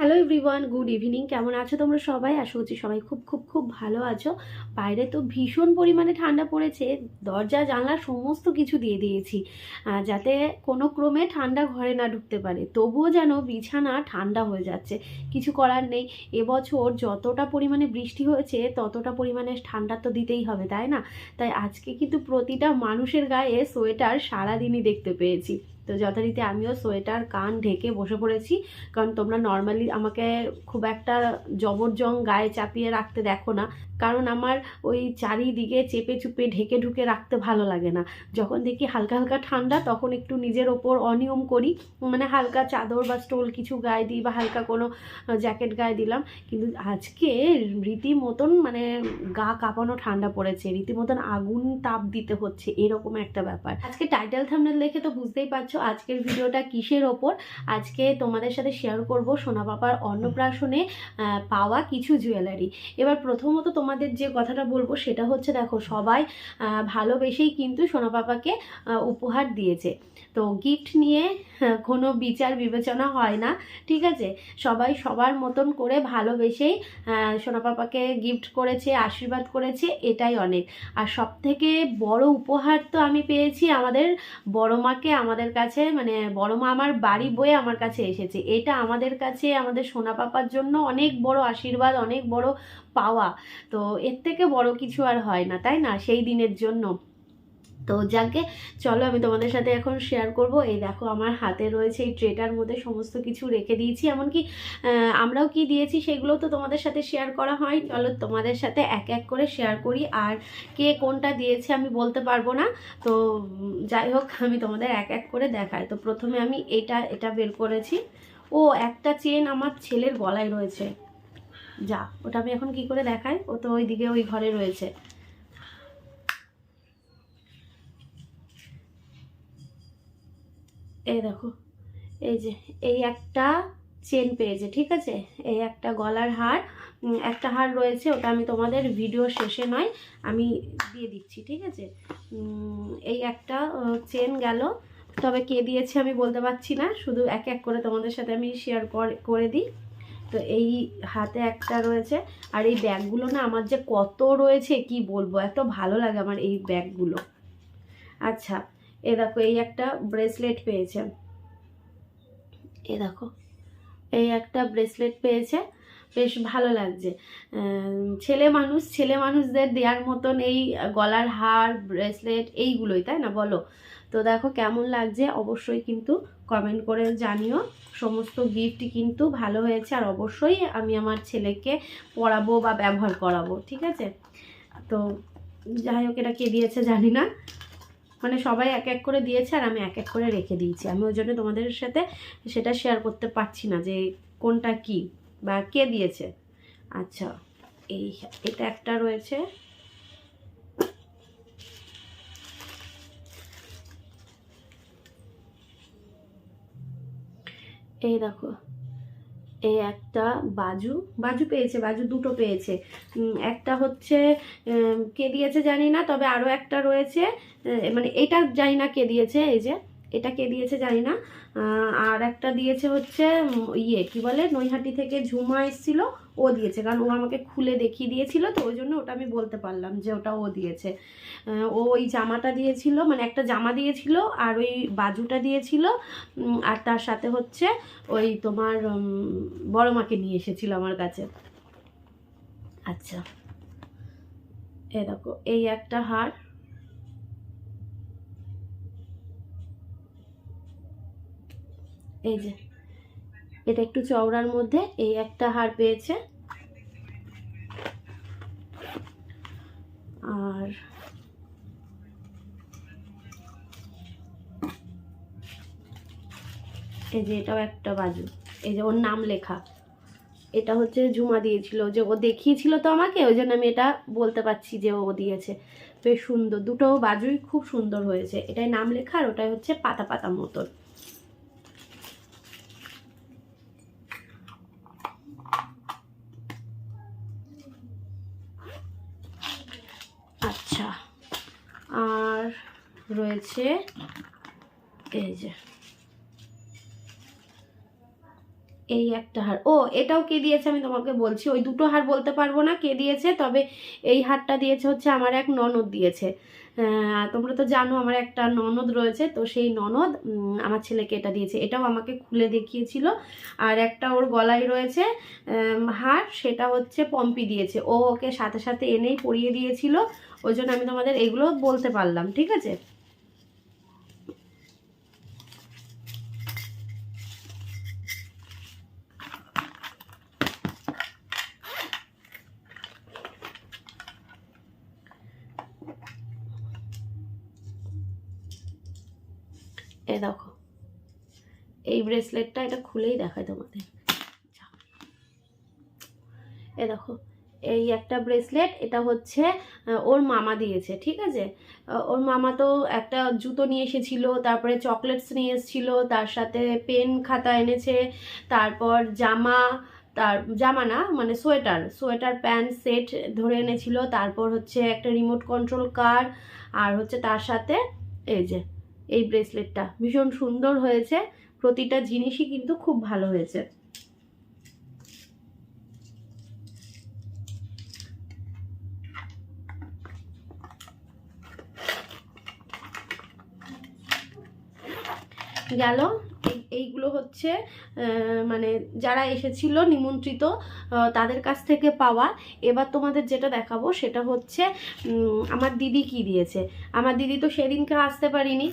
Hello everyone, good evening. কেমন আছো তোমরা সবাই? আশা করছি সবাই খুব খুব খুব ভালো আছো। বাইরে তো ভীষণ পরিমাণে ঠান্ডা পড়েছে, দরজা জানলা সমস্ত কিছু দিয়ে দিয়েছি যাতে কোনো ক্রমে ঠান্ডা ঘরে না ঢুকতে পারে। তবুও যেন বিছানা ঠান্ডা হয়ে যাচ্ছে। কিছু করার নেই, এবছর যতটা পরিমাণে বৃষ্টি হয়েছে ততটা পরিমাণে ঠান্ডা তো দিতেই হবে, তাই না? তাই আজকে কিন্তু প্রতিটা মানুষের গায়ে সোয়েটার সারাদিনই দেখতে পেয়েছি। তো যথারীতি আমিও সোয়েটার কান ঢেকে বসে পড়েছি, কারণ তোমরা নর্মালি আমাকে খুব একটা জবরজং গায়ে চাপিয়ে রাখতে দেখো না, কারণ আমার ওই চারিদিকে চেপে চুপে ঢেকে ঢুকে রাখতে ভালো লাগে না। যখন দেখি হালকা হালকা ঠান্ডা তখন একটু নিজের ওপর অনিয়ম করি, মানে হালকা চাদর বা স্টোল কিছু গায়ে দিই বা হালকা কোনো জ্যাকেট গায়ে দিলাম। কিন্তু আজকে রীতিমতন মানে গা কাঁপানো ঠান্ডা পড়েছে, রীতিমতন আগুন তাপ দিতে হচ্ছে, এরকম একটা ব্যাপার। আজকে টাইটেল থাম্বনেল দেখে তো বুঝতেই পারছো আজকের ভিডিওটা কিসের ওপর। আজকে তোমাদের সাথে শেয়ার করব সোনা পাপার অন্নপ্রাশনে পাওয়া কিছু জুয়েলারি। এবার প্রথমত তোমাদের যে কথাটা বলবো সেটা হচ্ছে, দেখো সবাই ভালোবেসেই কিন্তু সোনা পাপাকে উপহার দিয়েছে। তো গিফট নিয়ে কোনো বিচার বিবেচনা হয় না, ঠিক আছে? সবাই সবার মতন করে ভালোবেসেই সোনা পাপাকে গিফট করেছে, আশীর্বাদ করেছে, এটাই অনেক। আর সব থেকে বড় উপহার তো আমি পেয়েছি আমাদের বড় মাকে আমাদের কাছে, মানে বড় মা আমার বাড়ি বয়ে আমার কাছে এসেছে। এটা আমাদের কাছে আমাদের সোনা পাপার জন্য অনেক বড় আশীর্বাদ, অনেক বড় পাওয়া। তো এর থেকে বড় কিছু আর হয় না, তাই না, সেই দিনের জন্য। তো যাকে চলো আমি তোমাদের সাথে এখন শেয়ার করব। এই দেখো আমার হাতে রয়েছে এই ট্রেটার মধ্যে সমস্ত কিছু রেখে দিয়েছি, এমনকি আমরাও কি দিয়েছি সেগুলো তো তোমাদের সাথে শেয়ার করা হয়। চলো তোমাদের সাথে এক এক করে শেয়ার করি। আর কে কোনটা দিয়েছে আমি বলতে পারবো না, তো যাই হোক আমি তোমাদের এক এক করে দেখাই। তো প্রথমে আমি এটা বের করেছি। ও একটা চেন আমার ছেলের গলায় রয়েছে, যা ওটা আমি এখন কি করে দেখাই, ও তো ওইদিকে ওই ঘরে রয়েছে। এই দেখো, এই যে এই একটা চেন পেয়েছে, ঠিক আছে? এই একটা গলার হার, একটা হার রয়েছে, ওটা আমি তোমাদের ভিডিও শেষে নয় আমি দিয়ে দিচ্ছি, ঠিক আছে? এই একটা চেন গেল, তবে কে দিয়েছে আমি বলতে পারছি না, শুধু এক এক করে তোমাদের সাথে আমি শেয়ার করে দিই। তো এই হাতে একটা রয়েছে। আর এই ব্যাগগুলো না আমার যে কত রয়েছে কি বলবো, এত ভালো লাগে আমার এই ব্যাগগুলো। আচ্ছা, এ দেখো এই একটা ব্রেসলেট পেয়েছে, এ দেখো এই একটা ব্রেসলেট পেয়েছে, বেশ ভালো লাগছে। ছেলে মানুষ, ছেলে মানুষদের দেওয়ার মতন এই গলার হার ব্রেসলেট এইগুলোই, তাই না বলো? তো দেখো কেমন লাগছে অবশ্যই কিন্তু কমেন্ট করে জানিও। সমস্ত গিফটই কিন্তু ভালো হয়েছে, আর অবশ্যই আমি আমার ছেলেকে পরাবো বা ব্যবহার করাবো, ঠিক আছে? তো যাই হোক, এটা কে দিয়েছে জানি না, মানে সবাই এক এক করে দিয়েছে আর আমি এক এক করে রেখে দিয়েছি। আমি ওই জন্য তোমাদের সাথে সেটা শেয়ার করতে পারছি না যে কোনটা কি বা কে দিয়েছে। আচ্ছা, এটা একটা রয়েছে, এই দেখো এই একটা বাজু বাজু পেয়েছে, বাজু দুটো পেয়েছে। একটা হচ্ছে কে দিয়েছে জানি না, তবে আরও একটা রয়েছে, মানে এটা জানি না কে দিয়েছে, এই যে এটা কে দিয়েছে জানি না। আর একটা দিয়েছে হচ্ছে ইয়ে কি বলে, নৈহাটি থেকে ঝুমা এসেছিলো, ও দিয়েছে, কারণ ও আমাকে খুলে দেখিয়ে দিয়েছিল, তো ওই জন্য ওটা আমি বলতে পারলাম যে ওটা ও দিয়েছে। ও ওই জামাটা দিয়েছিল, মানে একটা জামা দিয়েছিল, আর ওই বাজুটা দিয়েছিল, আর তার সাথে হচ্ছে ওই তোমার বড় মাকে নিয়ে এসেছিল আমার কাছে। আচ্ছা, এই দেখো এই একটা হার, এই যে এটা একটু চওড়ার মধ্যে, এই একটা হার পেয়েছে। আর এই যে এটাও একটা বাজু, এই যে ওর নাম লেখা, এটা হচ্ছে ঝুমা দিয়েছিল, যে ও দেখিয়েছিল তো আমাকে, ওই জন্য আমি এটা বলতে পারছি যে ও দিয়েছে। বেশ সুন্দর, দুটো বাজুই খুব সুন্দর হয়েছে, এটাই নাম লেখা আর ওটাই হচ্ছে পাতা পাতা মতন। আচ্ছা, আর রয়েছে এই যে এই একটা হার, ও এটাও কে দিয়েছে আমি তোমাকে বলছি, ওই দুটো হার বলতে পারবো না কে দিয়েছে, তবে এই হারটা দিয়েছে হচ্ছে আমার এক ননদ দিয়েছে। তোমরা তো জানো আমার একটা ননদ রয়েছে, তো সেই ননদ আমার ছেলেকে এটা দিয়েছে, এটাও আমাকে খুলে দেখিয়েছিল। আর একটা ওর গলায় রয়েছে হার, সেটা হচ্ছে পম্পি দিয়েছে, ও ওকে সাথে সাথে এনেই পরিয়ে দিয়েছিল, ওই জন্য আমি তোমাদের এগুলো বলতে পারলাম, ঠিক আছে। এ দেখো এই ব্রেসলেটটা, এটা খুলেই দেখায় তোমাদের। এ দেখো এই একটা ব্রেসলেট, এটা হচ্ছে ওর মামা দিয়েছে, ঠিক আছে। ওর মামা তো একটা জুতো নিয়ে এসেছিল, তারপরে চকলেটস নিয়ে এসেছিল, তার সাথে পেন খাতা এনেছে, তারপর জামা, তার জামা না মানে সোয়েটার, সোয়েটার প্যান্ট সেট ধরে এনেছিল, তারপর হচ্ছে একটা রিমোট কন্ট্রোল কার, আর হচ্ছে তার সাথে এই যে এই ব্রেসলেটটা ভীষণ সুন্দর হয়েছে, প্রতিটা জিনিসই কিন্তু খুব ভালো হয়েছে। গেল এইগুলো হচ্ছে মানে যারা এসেছিল নিমন্ত্রিত তাদের কাছ থেকে পাওয়া। এবার তোমাদের যেটা দেখাবো সেটা হচ্ছে আমার দিদি কি দিয়েছে। আমার দিদি তো সেদিনকে আসতে পারিনি,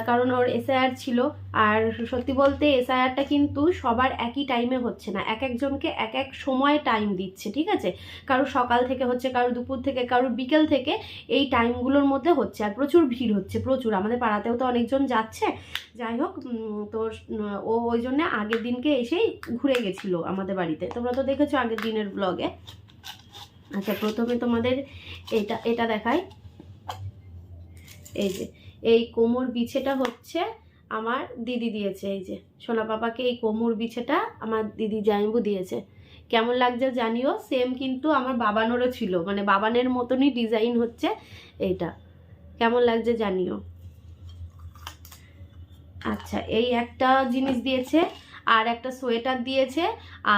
কারণ ওর এসআইআর ছিল। আর সত্যি বলতে এসআইআরটা কিন্তু সবার একই টাইমে হচ্ছে না, এক একজনকে এক এক সময় টাইম দিচ্ছে, ঠিক আছে। কারো সকাল থেকে হচ্ছে, কারো দুপুর থেকে, কারো বিকেল থেকে, এই টাইমগুলোর মধ্যে হচ্ছে। আর প্রচুর ভিড় হচ্ছে, প্রচুর, আমাদের পাড়াতেও তো অনেকজন যাচ্ছে। যাই হোক, তো ও ওই জন্য আগের দিনকে এসেই ঘুরে গেছিলো আমাদের বাড়িতে, তোমরা তো দেখেছো আগের দিনের ব্লগে। আচ্ছা প্রথমে তোমাদের এটা এটা দেখাই, এই যে এই কোমর বিছেটা হচ্ছে আমার দিদি দিয়েছে, এই যে সোনা পাপাকে এই কোমর বিছেটা আমার দিদি জাইম্বু দিয়েছে। কেমন লাগছে জানিও, সেম কিন্তু আমার বাবানেরও ছিল, মানে বাবানের মতনই ডিজাইন হচ্ছে এইটা, কেমন লাগছে জানিও। আচ্ছা এই একটা জিনিস দিয়েছে, আর একটা সোয়েটার দিয়েছে,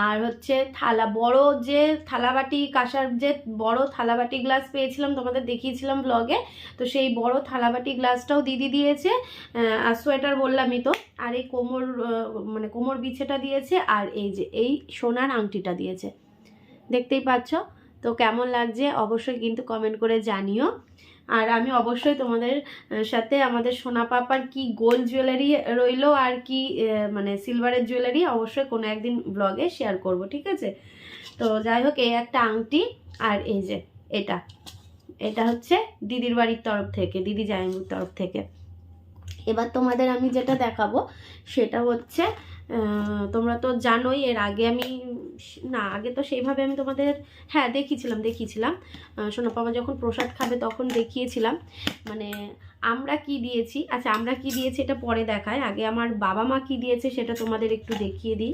আর হচ্ছে থালা, বড় যে থালাবাটি কাঁসার যে বড় থালাবাটি গ্লাস পেয়েছিলাম, তোমাদের দেখিয়েছিলাম ব্লগে, তো সেই বড় থালাবাটি গ্লাসটাও দিদি দিয়েছে। আর সোয়েটার বললামই তো, আর এই কোমর মানে কোমর বিছেটা দিয়েছে, আর এই যে এই সোনার আংটিটা দিয়েছে, দেখতেই পাচ্ছ। তো কেমন লাগছে অবশ্যই কিন্তু কমেন্ট করে জানিও। আর আমি অবশ্যই তোমাদের সাথে আমাদের সোনা পাপার কি গোল্ড জুয়েলারি রইলো আর কি মানে সিলভারের জুয়েলারি অবশ্যই কোনো একদিন ব্লগে শেয়ার করব, ঠিক আছে। তো যাই হোক এই একটা আংটি, আর এই যে এটা এটা হচ্ছে দিদির বাড়ির তরফ থেকে, দিদি জামাইবুর তরফ থেকে। এবার তোমাদের আমি যেটা দেখাবো সেটা হচ্ছে তোমরা তো জানোই, এর আগে আমি না আগে তো সেইভাবে আমি তোমাদের হ্যাঁ দেখিয়েছিলাম সোনা পাপা যখন প্রসাদ খাবে তখন দেখিয়েছিলাম, মানে আমরা কি দিয়েছি। আচ্ছা আমরা কি দিয়েছি এটা পরে দেখায়, আগে আমার বাবা মা কি দিয়েছে সেটা তোমাদের একটু দেখিয়ে দিই।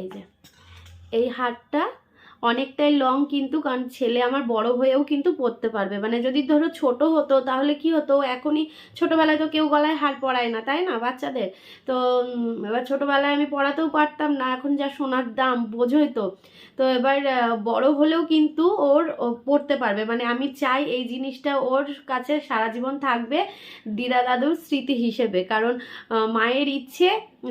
এই যে এই হারটা অনেকটাই লং কিন্তু, কারণ ছেলে আমার বড় হয়েও কিন্তু পরতে পারবে, মানে যদি ধরো ছোট হতো তাহলে কি হতো, এখনই ছোটবেলায় তো কেউ গলায় হার পরায় না তাই না বাচ্চাদের, তো এবার ছোটবেলায় আমি পরাতেও পারতাম না, এখন যা সোনার দাম বোঝোই তো। তো এবার বড় হলেও কিন্তু ওর পরতে পারবে, মানে আমি চাই এই জিনিসটা ওর কাছে সারা জীবন থাকবে দিদা দাদুর স্মৃতি হিসেবে, কারণ মায়ের ইচ্ছে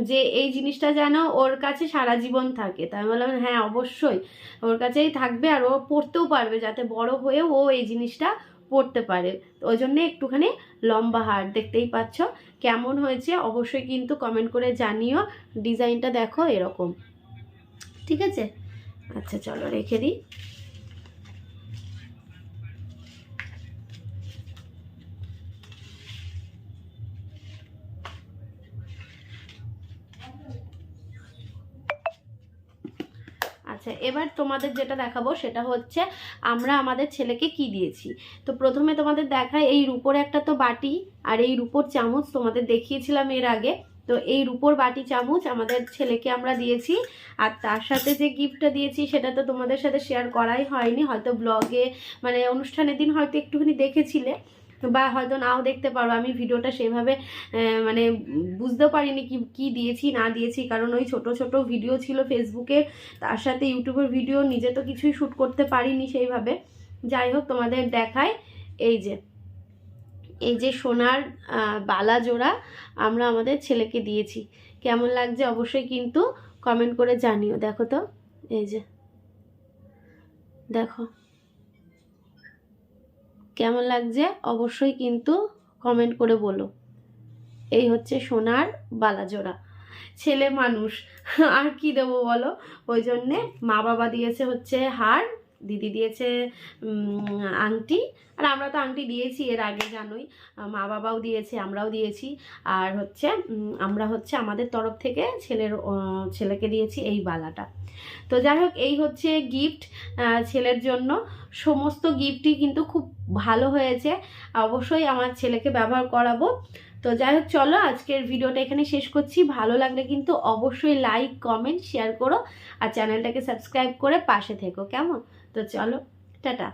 যে এই জিনিসটা যেন ওর কাছে সারা জীবন থাকে। তাই আমি বললাম হ্যাঁ অবশ্যই ওর কাছেই থাকবে, আর ও পড়তেও পারবে, যাতে বড় হয়েও ও এই জিনিসটা পড়তে পারে। তো ওই জন্যে একটুখানি লম্বা হার, দেখতেই পাচ্ছ কেমন হয়েছে অবশ্যই কিন্তু কমেন্ট করে জানিও। ডিজাইনটা দেখো এরকম, ঠিক আছে। আচ্ছা চলো রেখে দিই। আচ্ছা এবার তোমাদের যেটা দেখাবো সেটা হচ্ছে আমরা আমাদের ছেলেকে কি দিয়েছি। তো প্রথমে তোমাদের দেখায় এই রূপোর একটা তো বাটি, আর এই রূপোর চামচ তোমাদের দেখিয়েছিলাম এর আগে। তো এই রূপোর বাটি চামচ আমাদের ছেলেকে আমরা দিয়েছি, আর তার সাথে যে গিফটটা দিয়েছি সেটা তো তোমাদের সাথে শেয়ার করাই হয়নি, হয়তো ব্লগে মানে অনুষ্ঠানের দিন হয়তো একটুখানি দেখেছিলে। বা হয়তো নাও দেখতে পারো। আমি ভিডিওটা সেভাবে মানে বুঝতে পারিনি কি দিয়েছি না দিয়েছি, কারণ ওই ছোট ছোট ভিডিও ছিল ফেসবুকে, তার সাথে ইউটিউবের ভিডিও, নিজে তো কিছুই শ্যুট করতে পারিনি সেইভাবে। যাই হোক তোমাদের দেখায়, এই যে সোনার বালা জোড়া আমরা আমাদের ছেলেকে দিয়েছি। কেমন লাগছে অবশ্যই কিন্তু কমেন্ট করে জানিও। দেখো তো, এই যে দেখো কেমন লাগছে অবশ্যই কিন্তু কমেন্ট করে বলো। এই হচ্ছে সোনার বালা জোড়া। ছেলে মানুষ আর কি দেবো বলো, ওই জন্যে মা বাবা দিয়েছে হচ্ছে হার, দিদি দিয়েছে আংটি, আর আমরা তো আংটি দিয়েছি এর আগে জানোই, মা বাবাও দিয়েছে, আমরাও দিয়েছি। আর হচ্ছে আমরা হচ্ছে আমাদের তরফ থেকে ছেলেকে দিয়েছি এই বালাটা। তো যাই হোক, এই হচ্ছে গিফট ছেলের জন্য। সমস্ত গিফটই কিন্তু খুব ভালো হয়েছে, অবশ্যই আমার ছেলেকে ব্যবহার করাবো। তো যাই হোক, চলো আজকের ভিডিওটা এখানে শেষ করছি। ভালো লাগলে কিন্তু অবশ্যই লাইক কমেন্ট শেয়ার করো, আর চ্যানেলটাকে সাবস্ক্রাইব করে পাশে থেকো, কেমন? তো চলো, টাটা।